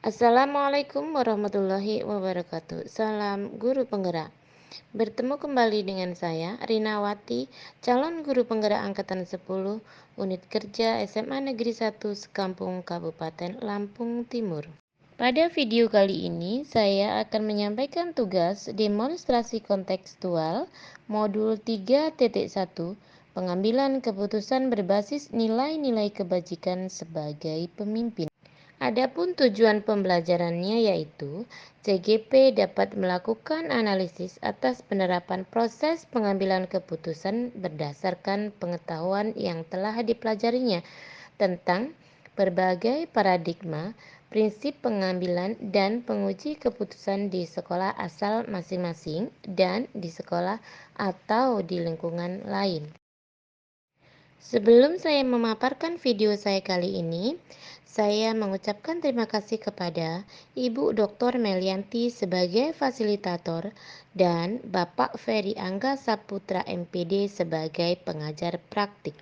Assalamualaikum warahmatullahi wabarakatuh. Salam guru penggerak. Bertemu kembali dengan saya, Rinawati, calon guru penggerak angkatan 10, unit kerja SMA Negeri 1 Sekampung Kabupaten Lampung Timur. Pada video kali ini, saya akan menyampaikan tugas demonstrasi kontekstual modul 3.1, pengambilan keputusan berbasis nilai-nilai kebajikan sebagai pemimpin. Adapun tujuan pembelajarannya yaitu CGP dapat melakukan analisis atas penerapan proses pengambilan keputusan berdasarkan pengetahuan yang telah dipelajarinya tentang berbagai paradigma, prinsip pengambilan dan penguji keputusan di sekolah asal masing-masing dan di sekolah atau di lingkungan lain. Sebelum saya memaparkan video saya kali ini, saya mengucapkan terima kasih kepada Ibu Dr. Melianti sebagai fasilitator dan Bapak Ferry Angga Saputra MPD sebagai pengajar praktik.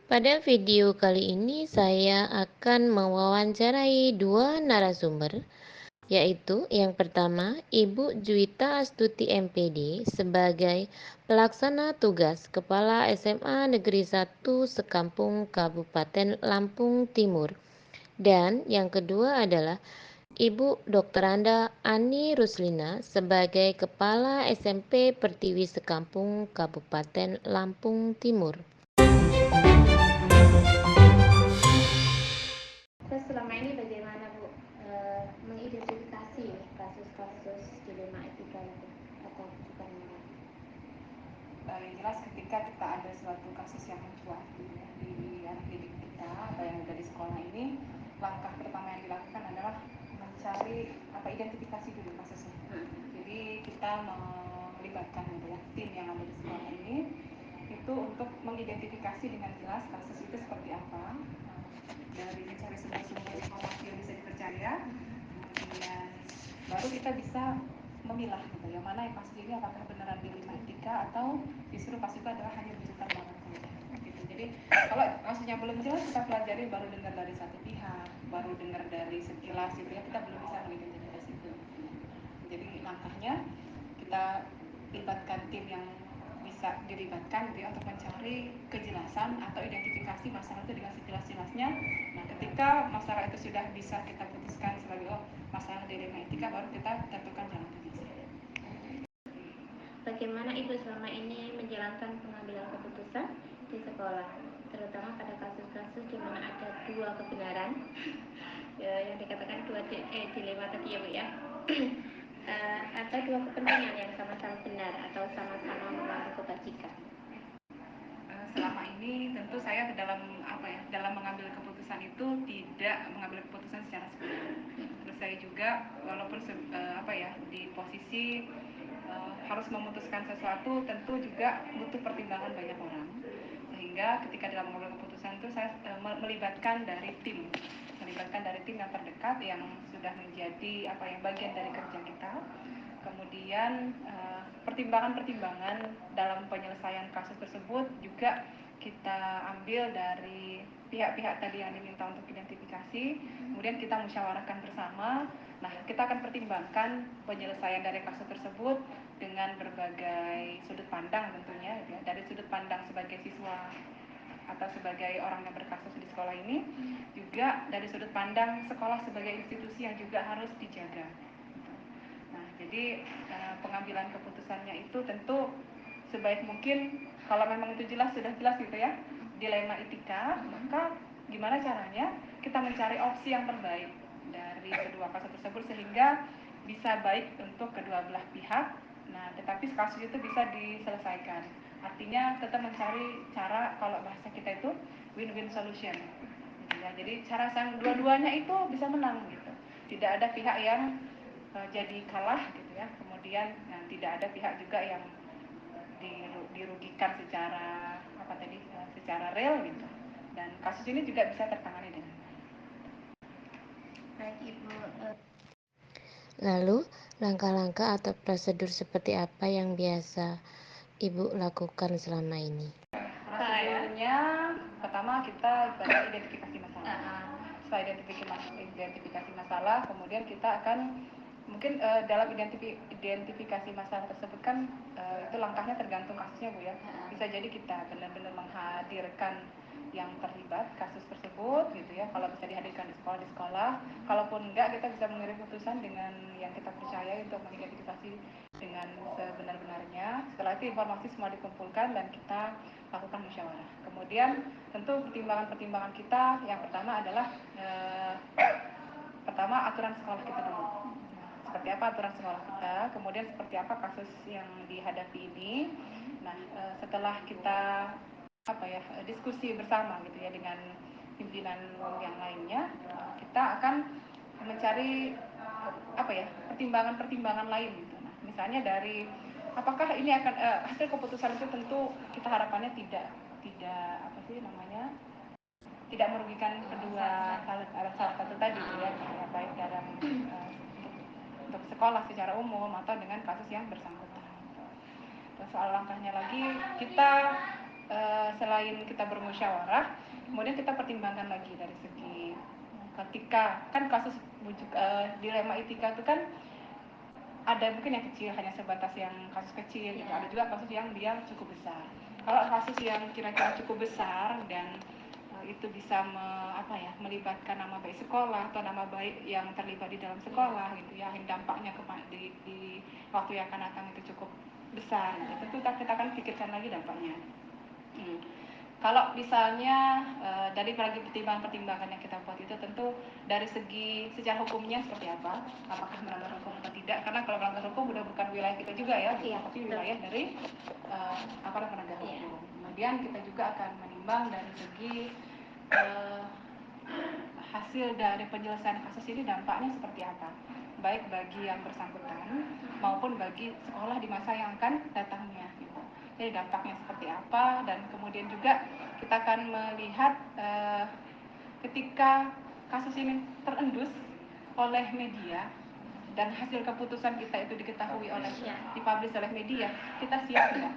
Pada video kali ini saya akan mewawancarai dua narasumber, yaitu yang pertama Ibu Juwita Astuti MPD sebagai pelaksana tugas Kepala SMA Negeri 1 Sekampung Kabupaten Lampung Timur, dan yang kedua adalah Ibu Dr. Anda Ani Ruslina sebagai Kepala SMP Pertiwi Sekampung Kabupaten Lampung Timur. Terus selama ini bagaimana Bu mengidentifikasi kasus-kasus dilema etika itu atau gimana? Yang jelas ketika kita ada suatu kasus yang mencuat di anak didik kita atau yang ada di sekolah ini, langkah pertama yang dilakukan adalah mencari identifikasi dulu kasusnya. Jadi kita melibatkan tim yang ada di sekolah ini itu untuk mengidentifikasi dengan jelas kasus itu seperti apa, dari mencari sumber-sumber informasi yang bisa dipercaya, kemudian baru kita bisa memilah yang mana yang kasus ini apakah beneran dilema etika atau justru kasus itu adalah hanya rujukan belakang saja. Gitu. Jadi kalau kasusnya belum jelas kita pelajari, baru dengar dari satu pihak, baru dengar dari sekilas gitu ya, kita belum bisa mengidentifikasi itu. Jadi langkahnya kita libatkan tim yang bisa dilibatkan gitu ya, untuk mencari kejelasan atau identifikasi masalah itu dengan sejelas-jelasnya. Nah, ketika masalah itu sudah bisa kita putuskan sebagai masalah dilema etika, baru kita tentukan jalan penyelesaian. Bagaimana Ibu selama ini menjalankan pengambilan keputusan di sekolah, terutama pada kasus-kasus di mana ada dua kebenaran, yang dikatakan dilema tadi ya Bu ya, atau dua kepentingan yang sama-sama benar atau sama-sama membangun kebajikan. Selama ini tentu saya dalam mengambil keputusan itu tidak mengambil keputusan secara sepihak. Terus saya juga walaupun di posisi harus memutuskan sesuatu, tentu juga butuh pertimbangan banyak orang, sehingga ketika dalam mengambil keputusan itu saya melibatkan dari tim yang terdekat yang sudah menjadi bagian dari kerja kita. Kemudian pertimbangan-pertimbangan dalam penyelesaian kasus tersebut juga kita ambil dari pihak-pihak tadi yang diminta untuk identifikasi, kemudian kita musyawarahkan bersama. Nah, kita akan pertimbangkan penyelesaian dari kasus tersebut dengan berbagai sudut pandang tentunya, ya, dari sudut pandang sebagai siswa atau sebagai orang yang berkasus di sekolah ini, juga dari sudut pandang sekolah sebagai institusi yang juga harus dijaga. Nah, jadi pengambilan keputusannya itu tentu sebaik mungkin kalau memang itu sudah jelas gitu ya, dilema etika, maka gimana caranya kita mencari opsi yang terbaik dari kedua kasus tersebut sehingga bisa baik untuk kedua belah pihak. Nah, tetapi kasus itu bisa diselesaikan. Artinya tetap mencari cara, kalau bahasa kita itu win-win solution. Gitu ya. Jadi cara sang dua-duanya itu bisa menang gitu. Tidak ada pihak yang jadi kalah gitu ya. Kemudian tidak ada pihak juga yang dirugikan secara secara real gitu. Dan kasus ini juga bisa tertangani dengan Baik Ibu. Lalu, langkah-langkah atau prosedur seperti apa yang biasa Ibu lakukan selama ini? Prosedurnya pertama kita identifikasi masalah. setelah identifikasi masalah, kemudian kita akan mungkin dalam identifikasi masalah tersebut kan itu langkahnya tergantung kasusnya Bu ya. Bisa jadi kita benar-benar menghadirkan yang terlibat kasus tersebut gitu ya, kalau bisa dihadirkan di sekolah, kalaupun enggak kita bisa mengirim putusan dengan yang kita percaya untuk mengidentifikasi dengan sebenar-benarnya. Setelah itu informasi semua dikumpulkan dan kita lakukan musyawarah. Kemudian tentu pertimbangan kita yang pertama adalah pertama aturan sekolah kita dulu. Seperti apa aturan sekolah kita, kemudian seperti apa kasus yang dihadapi ini. Nah, setelah kita diskusi bersama gitu ya dengan pimpinan yang lainnya, kita akan mencari pertimbangan-pertimbangan lain gitu. Nah, misalnya dari apakah ini akan hasil keputusan itu tentu kita harapannya tidak tidak merugikan kedua salah satu tadi ya, baik dalam untuk sekolah secara umum atau dengan kasus yang bersangkutan. Terus soal langkahnya lagi, kita selain kita bermusyawarah, kemudian kita pertimbangkan lagi dari segi ketika kan kasus dilema etika itu kan ada mungkin yang kecil hanya sebatas yang kasus kecil, gitu. Ada juga kasus yang dia cukup besar. Kalau kasus yang kira-kira cukup besar dan itu bisa melibatkan nama baik sekolah atau nama baik yang terlibat di dalam sekolah gitu ya, yang dampaknya di waktu yang akan datang itu cukup besar gitu. Tentu kita akan pikirkan lagi dampaknya. Kalau misalnya dari pertimbangan-pertimbangan yang kita buat itu tentu dari segi secara hukumnya seperti apa, apakah melanggar hukum atau tidak, karena kalau melanggar hukum udah bukan wilayah kita juga ya, tapi wilayah dari aparat penegak hukum. Kemudian kita juga akan menimbang dari segi hasil dari penyelesaian kasus ini dampaknya seperti apa, baik bagi yang bersangkutan maupun bagi sekolah di masa yang akan datangnya gitu. Jadi dampaknya seperti apa, dan kemudian juga kita akan melihat ketika kasus ini terendus oleh media dan hasil keputusan kita itu diketahui dipublish oleh media, kita siap tidak?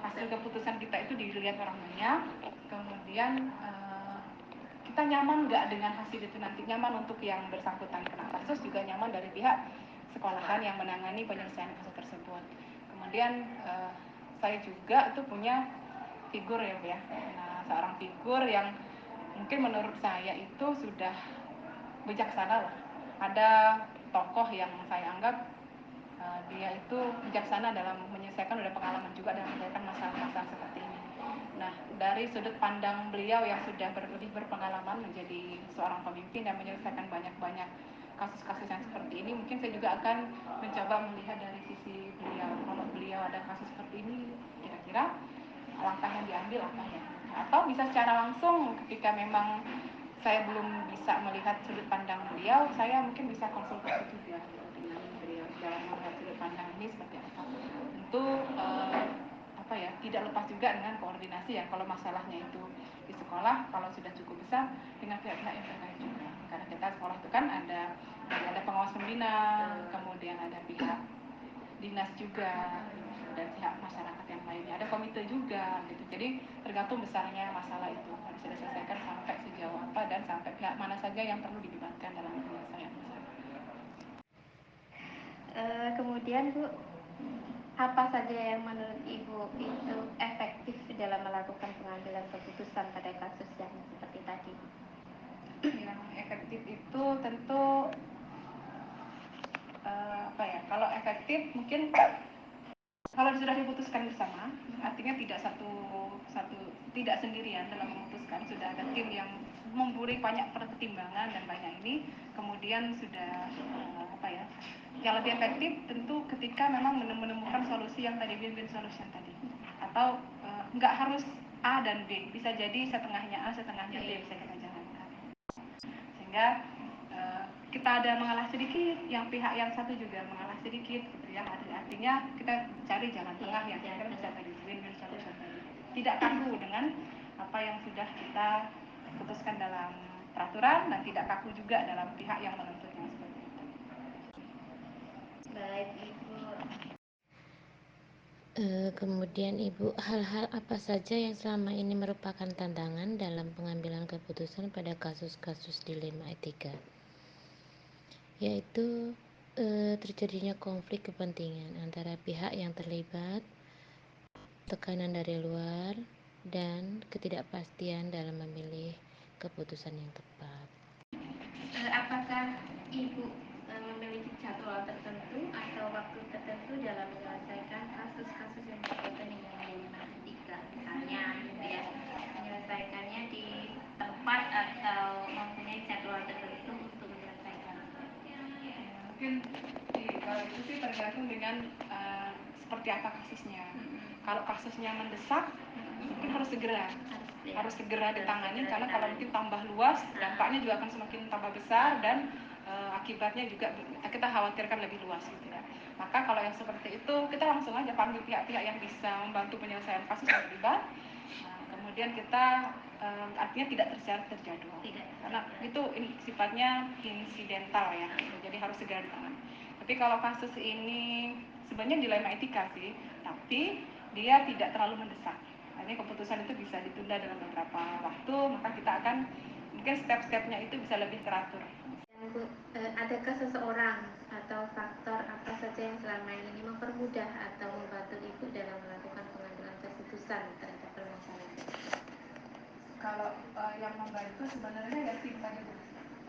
Hasil keputusan kita itu dilihat orang banyak, kemudian kita nyaman nggak dengan hasil itu nanti, nyaman untuk yang bersangkutan kena kasus, juga nyaman dari pihak sekolahan yang menangani penyelesaian kasus tersebut. Kemudian saya juga itu punya figur ya Bu ya. Nah, seorang figur yang mungkin menurut saya itu sudah bijaksana lah. Ada tokoh yang saya anggap dia itu bijaksana dalam menyelesaikan, udah pengalaman juga dalam menyelesaikan masalah-masalah seperti ini. Nah, dari sudut pandang beliau yang sudah lebih berpengalaman menjadi seorang pemimpin dan menyelesaikan banyak-banyak kasus-kasus yang seperti ini, mungkin saya juga akan mencoba melihat dari sisi beliau. Kalau beliau ada kasus seperti ini, kira-kira langkah yang diambil apa ya? Atau bisa secara langsung ketika memang saya belum bisa melihat sudut pandang beliau, saya mungkin bisa konsultasi juga dengan beliau dalam melihat sudut pandang ini seperti apa. Tentu tidak lepas juga dengan koordinasi ya, kalau masalahnya itu di sekolah, kalau sudah cukup besar dengan pihak-pihak yang terkait juga. Karena kita sekolah itu kan ada pengawas pembina, kemudian ada pihak dinas juga, dan pihak masyarakat yang lainnya, ada komite juga gitu. Jadi tergantung besarnya masalah itu harus diselesaikan sampai sejauh apa dan sampai pihak mana saja yang perlu dilibatkan dalam penyelesaian masalah. Kemudian Bu, apa saja yang menurut Ibu itu efektif dalam melakukan pengambilan keputusan pada kasus yang seperti tadi? Yang efektif itu tentu kalau efektif mungkin kalau sudah diputuskan bersama, artinya tidak sendirian dalam memutuskan, sudah ada tim yang memberi banyak pertimbangan dan banyak ini, kemudian sudah yang lebih efektif tentu ketika memang menemukan solusi yang tadi, win-win solution tadi, atau nggak harus A dan B, bisa jadi setengahnya A setengahnya B bisa kita jalankan, sehingga kita ada mengalah sedikit, yang pihak yang satu juga mengalah sedikit gitu ya. Artinya kita cari jalan tengah yang kira-kira bisa tadi win-win solution tadi, tidak kaku dengan apa yang sudah kita putuskan dalam peraturan, dan tidak kaku juga dalam pihak yang menuntutnya seperti itu. Baik Ibu. Kemudian Ibu, hal-hal apa saja yang selama ini merupakan tantangan dalam pengambilan keputusan pada kasus-kasus dilema etika? Yaitu terjadinya konflik kepentingan antara pihak yang terlibat, tekanan dari luar, dan ketidakpastian dalam memilih keputusan yang tepat. Apakah Ibu memiliki jadwal tertentu atau waktu tertentu dalam menyelesaikan kasus-kasus yang berkaitan dengan dilema etika, misalnya gitu ya, menyelesaikannya di tempat atau mempunyai jadwal tertentu untuk menyelesaikan? Mungkin kalau itu sih tergantung dengan seperti apa kasusnya. Kalau kasusnya mendesak, mungkin harus segera ditangani, karena kalau mungkin tambah luas, dampaknya juga akan semakin tambah besar dan akibatnya juga kita khawatirkan lebih luas gitu ya. Maka kalau yang seperti itu kita langsung aja panggil pihak-pihak yang bisa membantu penyelesaian kasus yang terlibat. Kemudian kita artinya tidak terseret terjadwal, karena itu sifatnya insidental ya, jadi harus segera ditangani. Tapi kalau kasus ini sebenarnya dilema etika sih, tapi dia tidak terlalu mendesak. Ini keputusan itu bisa ditunda dalam beberapa waktu, maka kita akan mungkin step-stepnya itu bisa lebih teratur. Adakah seseorang atau faktor apa saja yang selama ini mempermudah atau membantu Ibu dalam melakukan pengambilan keputusan terhadap permasalahan? Kalau yang membantu sebenarnya ya tim tadi,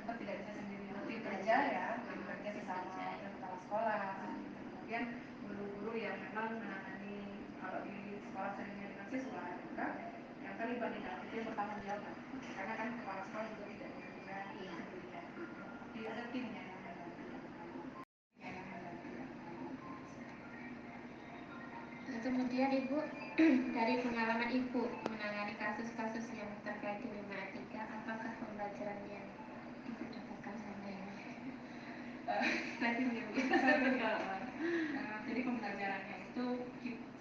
tetap tidak bisa sendiri, tim kerja ya, tim kerja bersama kepala sekolah, kemudian guru-guru yang memang menangani, kalau di sekolah seringnya dengan siswa juga yang terlibat di dalam itu yang bertanggung jawab, karena kan kepala sekolah juga tidak bisa sendirian, jadi ada timnya yang membantu. Kemudian Ibu, dari pengalaman Ibu menangani kasus-kasus yang terkait dilema etika, apakah pembelajaran yang Ibu dapatkan selama ini? Jadi pembelajarannya itu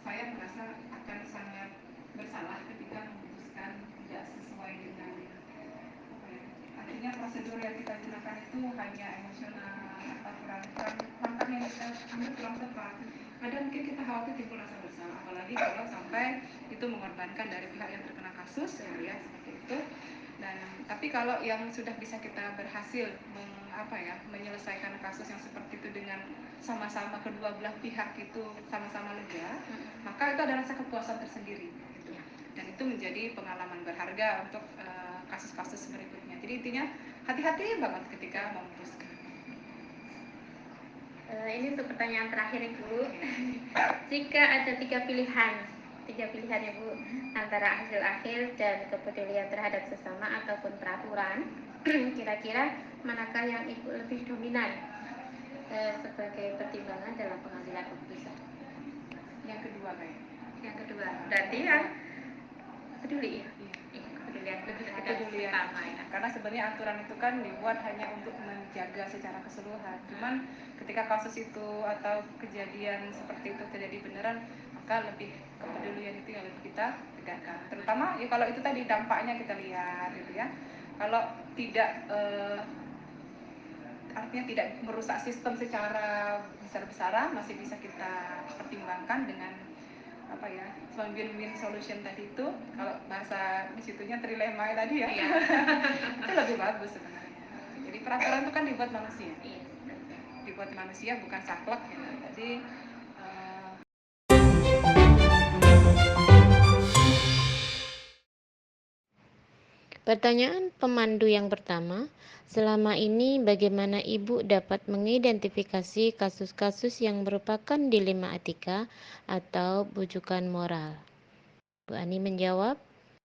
saya merasa akan sangat bersalah ketika memutuskan tidak sesuai dengan artinya prosedur yang kita gunakan itu hanya emosional atau langkah yang kita ambil kurang tepat. Ada mungkin kita khawatir timbul rasa bersalah, apalagi kalau sampai itu mengorbankan dari pihak yang terkena kasus ya seperti itu. Dan tapi kalau yang sudah bisa kita berhasil menyelesaikan kasus yang seperti itu dengan sama-sama kedua belah pihak itu sama-sama lega, maka itu ada rasa kepuasan tersendiri gitu. Dan itu menjadi pengalaman berharga untuk kasus-kasus berikutnya. Jadi intinya hati-hati banget ketika memutuskan. Ini untuk pertanyaan terakhir Ibu. Jika ada tiga pilihan ya Bu, antara hasil akhir dan kepedulian terhadap sesama ataupun peraturan, kira-kira manakah yang Ibu lebih dominan sebagai pertimbangan dalam pengambilan keputusan? Yang kedua kayaknya. Yang kedua, berarti yang peduli ya? Kepedulian. Karena sebenarnya aturan itu kan dibuat hanya untuk menjaga secara keseluruhan. Cuman ketika kasus itu atau kejadian seperti itu terjadi beneran, maka lebih kepedulian itu yang lebih kita tegakkan. Terutama ya kalau itu tadi dampaknya kita lihat gitu ya. Kalau tidak artinya tidak merusak sistem secara besar-besaran, masih bisa kita pertimbangkan dengan win-win solution tadi itu, kalau bahasa disitunya trilema tadi ya, itu lebih bagus sebenarnya. Jadi peraturan itu kan dibuat manusia bukan saklek ya. Jadi Pertanyaan pemandu yang pertama, selama ini bagaimana Ibu dapat mengidentifikasi kasus-kasus yang merupakan dilema etika atau bujukan moral? Bu Ani menjawab,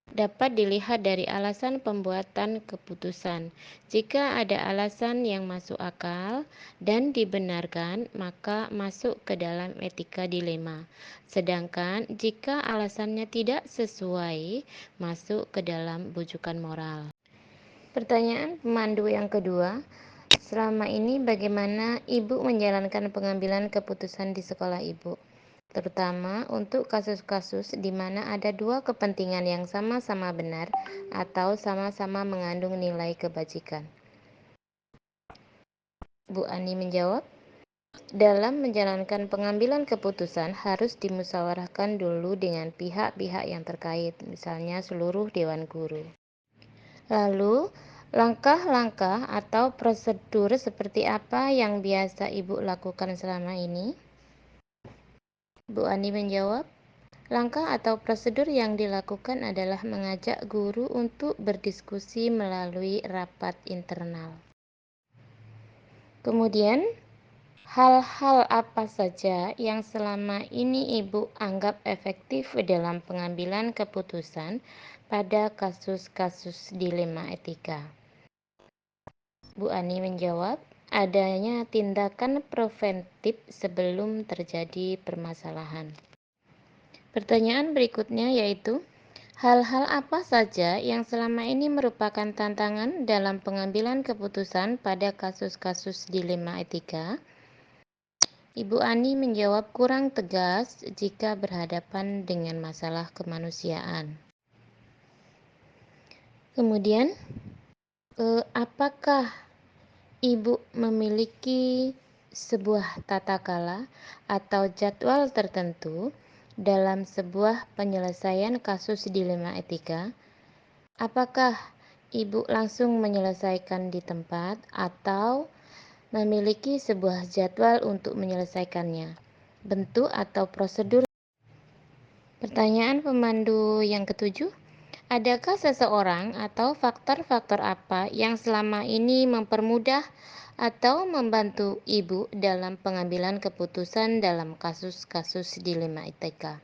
dapat dilihat dari alasan pembuatan keputusan. Jika ada alasan yang masuk akal dan dibenarkan, maka masuk ke dalam etika dilema. Sedangkan jika alasannya tidak sesuai, masuk ke dalam bujukan moral. Pertanyaan pemandu yang kedua, selama ini bagaimana Ibu menjalankan pengambilan keputusan di sekolah Ibu? Terutama untuk kasus-kasus di mana ada dua kepentingan yang sama-sama benar atau sama-sama mengandung nilai kebajikan. Bu Ani menjawab, Dalam menjalankan pengambilan keputusan harus dimusyawarahkan dulu dengan pihak-pihak yang terkait, misalnya seluruh dewan guru. Lalu, langkah-langkah atau prosedur seperti apa yang biasa Ibu lakukan selama ini? Bu Ani menjawab, langkah atau prosedur yang dilakukan adalah mengajak guru untuk berdiskusi melalui rapat internal. Kemudian, hal-hal apa saja yang selama ini Ibu anggap efektif dalam pengambilan keputusan pada kasus-kasus dilema etika? Bu Ani menjawab, adanya tindakan preventif sebelum terjadi permasalahan. Pertanyaan berikutnya yaitu, hal-hal apa saja yang selama ini merupakan tantangan dalam pengambilan keputusan pada kasus-kasus dilema etika? Ibu Ani menjawab kurang tegas jika berhadapan dengan masalah kemanusiaan. Kemudian, apakah Ibu memiliki sebuah tata kala atau jadwal tertentu dalam sebuah penyelesaian kasus dilema etika? Apakah Ibu langsung menyelesaikan di tempat atau memiliki sebuah jadwal untuk menyelesaikannya? Bentuk atau prosedur. Pertanyaan pemandu yang ketujuh, adakah seseorang atau faktor-faktor apa yang selama ini mempermudah atau membantu Ibu dalam pengambilan keputusan dalam kasus-kasus dilema etika?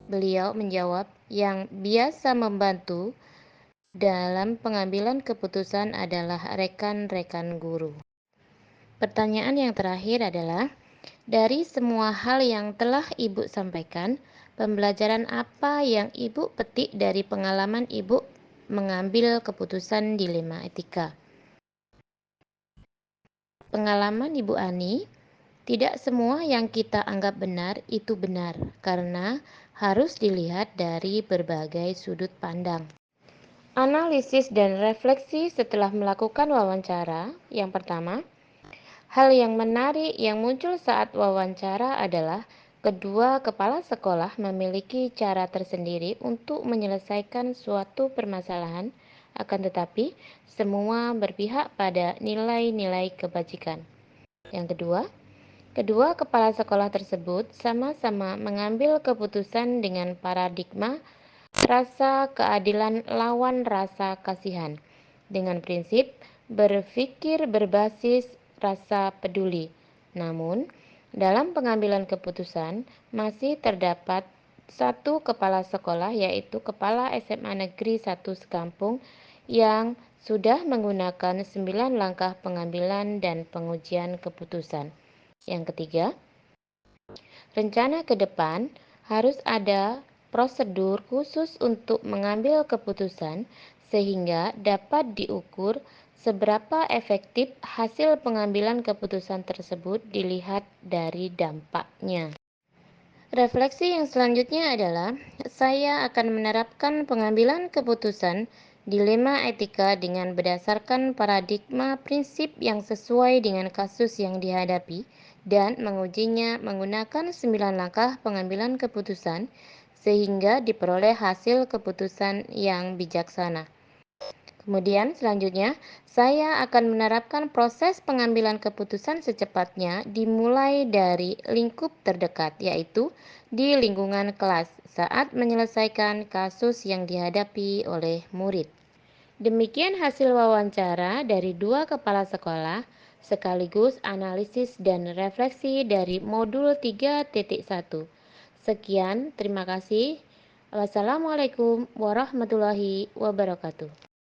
Beliau menjawab, yang biasa membantu dalam pengambilan keputusan adalah rekan-rekan guru. Pertanyaan yang terakhir adalah, dari semua hal yang telah Ibu sampaikan, pembelajaran apa yang Ibu petik dari pengalaman Ibu mengambil keputusan dilema etika? Pengalaman Ibu Ani, tidak semua yang kita anggap benar itu benar, karena harus dilihat dari berbagai sudut pandang. Analisis dan refleksi setelah melakukan wawancara. Yang pertama, hal yang menarik yang muncul saat wawancara adalah kedua kepala sekolah memiliki cara tersendiri untuk menyelesaikan suatu permasalahan, akan tetapi semua berpihak pada nilai-nilai kebajikan. Yang kedua, kedua kepala sekolah tersebut sama-sama mengambil keputusan dengan paradigma rasa keadilan lawan rasa kasihan, dengan prinsip berpikir berbasis rasa peduli. Namun, dalam pengambilan keputusan masih terdapat satu kepala sekolah, yaitu Kepala SMA Negeri 1 Sekampung, yang sudah menggunakan 9 langkah pengambilan dan pengujian keputusan. Yang ketiga, rencana ke depan harus ada prosedur khusus untuk mengambil keputusan sehingga dapat diukur seberapa efektif hasil pengambilan keputusan tersebut dilihat dari dampaknya. Refleksi yang selanjutnya adalah, saya akan menerapkan pengambilan keputusan dilema etika dengan berdasarkan paradigma prinsip yang sesuai dengan kasus yang dihadapi dan mengujinya menggunakan 9 langkah pengambilan keputusan sehingga diperoleh hasil keputusan yang bijaksana. Kemudian selanjutnya, saya akan menerapkan proses pengambilan keputusan secepatnya dimulai dari lingkup terdekat, yaitu di lingkungan kelas saat menyelesaikan kasus yang dihadapi oleh murid. Demikian hasil wawancara dari dua kepala sekolah, sekaligus analisis dan refleksi dari modul 3.1. Sekian, terima kasih. Wassalamualaikum warahmatullahi wabarakatuh.